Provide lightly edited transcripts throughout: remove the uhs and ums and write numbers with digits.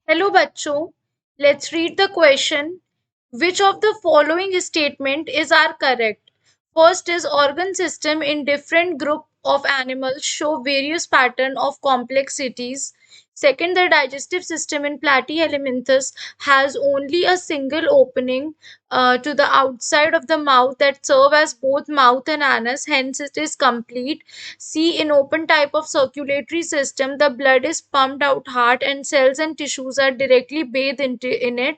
Hello bachcho, let's read the question. Which of the following statement is are correct? First is organ system in different group of animals show various pattern of complexities. Second, the digestive system in Platyhelminthes has only a single opening to the outside of the mouth that serve as both mouth and anus, hence it is complete. C. In open type of circulatory system, the blood is pumped out hard and cells and tissues are directly bathed in it.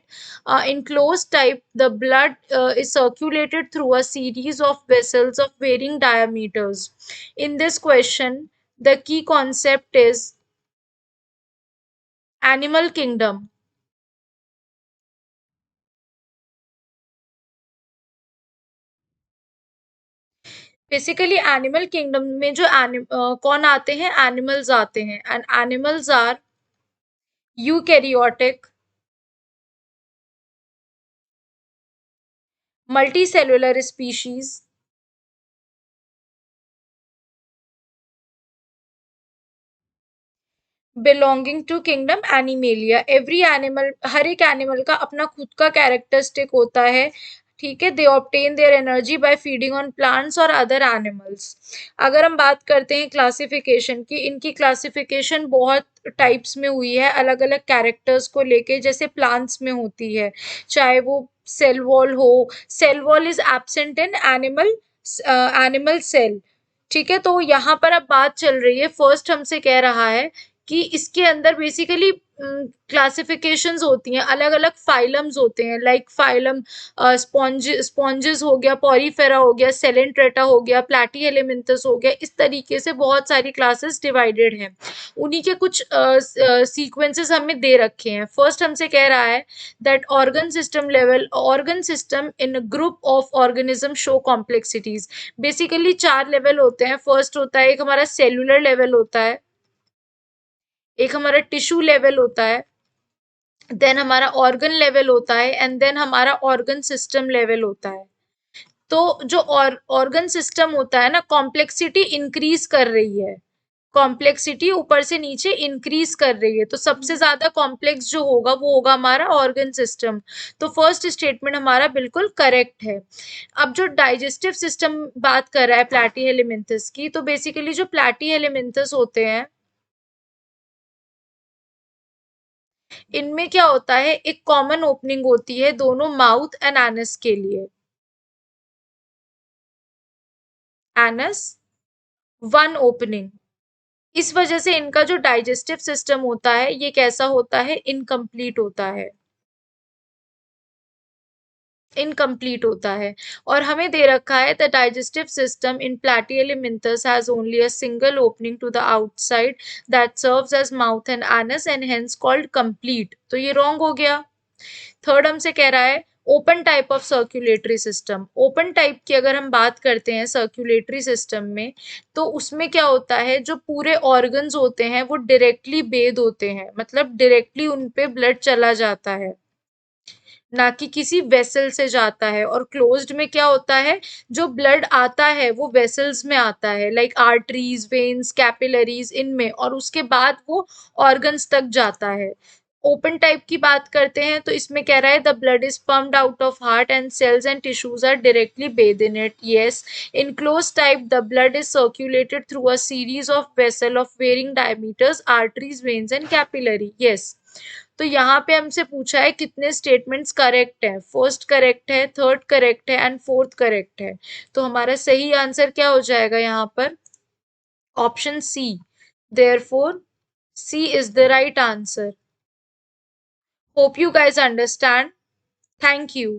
In closed type, the blood is circulated through a series of vessels of varying diameters. In this question, the key concept is animal kingdom. Basically animal kingdom में जो कौन आते हैं, animals आते हैं, and animals are eukaryotic, multicellular species, belonging to kingdom animalia. Every animal, हर एक animal का अपना खुद का कैरेक्टरिस्टिक होता है. ठीक है, they obtain their energy by feeding on plants और अदर एनिमल्स. अगर हम बात करते हैं क्लासिफिकेशन की, इनकी क्लासिफिकेशन बहुत टाइप्स में हुई है अलग अलग कैरेक्टर्स को लेके, जैसे प्लांट्स में होती है, चाहे वो सेल वॉल हो. Cell wall is absent in animal cell. ठीक है, तो यहाँ पर अब बात चल रही है, फर्स्ट हमसे कह रहा है कि इसके अंदर बेसिकली क्लासिफिकेशंस होती हैं, अलग अलग फाइलम्स होते हैं, लाइक फाइलम स्पॉन्जेस हो गया, पॉरीफेरा हो गया, सेलेंट्रेटा हो गया, प्लैटीहेलेमिंथस हो गया. इस तरीके से बहुत सारी क्लासेस डिवाइडेड हैं. उन्हीं के कुछ सीक्वेंसेस हमें दे रखे हैं. फर्स्ट हमसे कह रहा है that organ system in group of organism show complexities. Basically 4 level होते हैं. फर्स्ट होता है, एक हमारा सेलुलर लेवल होता है, एक हमारा टिश्यू लेवल होता है, देन हमारा ऑर्गन लेवल होता है, एंड देन हमारा ऑर्गन सिस्टम लेवल होता है. तो जो ऑर्गन सिस्टम होता है ना, कॉम्प्लेक्सिटी इंक्रीज कर रही है, कॉम्प्लेक्सिटी ऊपर से नीचे इंक्रीज कर रही है, तो सबसे ज्यादा कॉम्प्लेक्स जो होगा वो होगा हमारा ऑर्गन सिस्टम. तो फर्स्ट स्टेटमेंट हमारा बिल्कुल करेक्ट है. अब जो डाइजेस्टिव सिस्टम बात कर रहा है प्लैटीहेलेमिंथस की, तो बेसिकली जो प्लैटीहेलेमिंथस होते हैं, इनमें क्या होता है, एक कॉमन ओपनिंग होती है दोनों माउथ एंड एनस के लिए. Anus, one opening. इस वजह से इनका जो डाइजेस्टिव सिस्टम होता है ये कैसा होता है, इनकम्प्लीट होता है, इनकम्प्लीट होता है. और हमें दे रखा है the digestive system in platyhelminthes has only a single opening to the outside that serves as mouth and anus and hence called complete. तो ये रॉन्ग हो गया. थर्ड हमसे कह रहा है open type of circulatory system. Open type की अगर हम बात करते हैं सर्कुलेटरी सिस्टम में, तो उसमें क्या होता है, जो पूरे ऑर्गन्स होते हैं वो डायरेक्टली बेद होते हैं, मतलब डायरेक्टली उन पे ब्लड चला जाता है, ना कि किसी वेसल से जाता है. और क्लोज्ड में क्या होता है, जो ब्लड आता है वो वेसल्स में आता है, लाइक आर्टरीज, वेन्स, कैपिलरीज, इनमें, और उसके बाद वो ऑर्गन्स तक जाता है. ओपन टाइप की बात करते हैं तो इसमें कह रहा है the blood is pumped out of heart and cells and tissues are directly bathed in it. Yes. In closed type, the blood is circulated through a series of vessel of varying diameters, arteries, veins and capillary. Yes. तो यहाँ पे हमसे पूछा है कितने statements correct है. First correct है, third correct है एंड फोर्थ करेक्ट है. तो हमारा सही आंसर क्या हो जाएगा यहाँ पर, option C. Therefore C is the right answer. Hope you guys understand. Thank you.